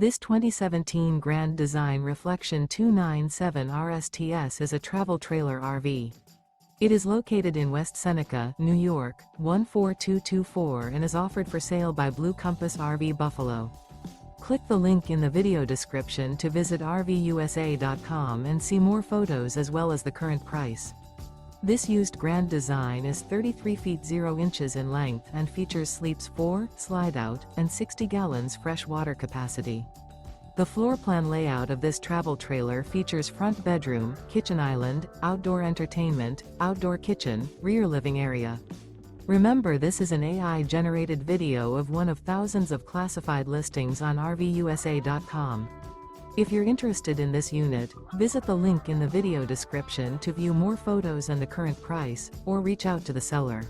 This 2017 Grand Design Reflection 297 RSTS is a travel trailer RV. It is located in West Seneca, New York, 14224 and is offered for sale by Blue Compass RV Buffalo. Click the link in the video description to visit RVUSA.com and see more photos as well as the current price. This used Grand Design is 33 feet 0 inches in length and features sleeps 4, slide-out, and 60 gallons fresh water capacity. The floor plan layout of this travel trailer features front bedroom, kitchen island, outdoor entertainment, outdoor kitchen, rear living area. Remember, this is an AI-generated video of one of thousands of classified listings on RVUSA.com. If you're interested in this unit, visit the link in the video description to view more photos and the current price, or reach out to the seller.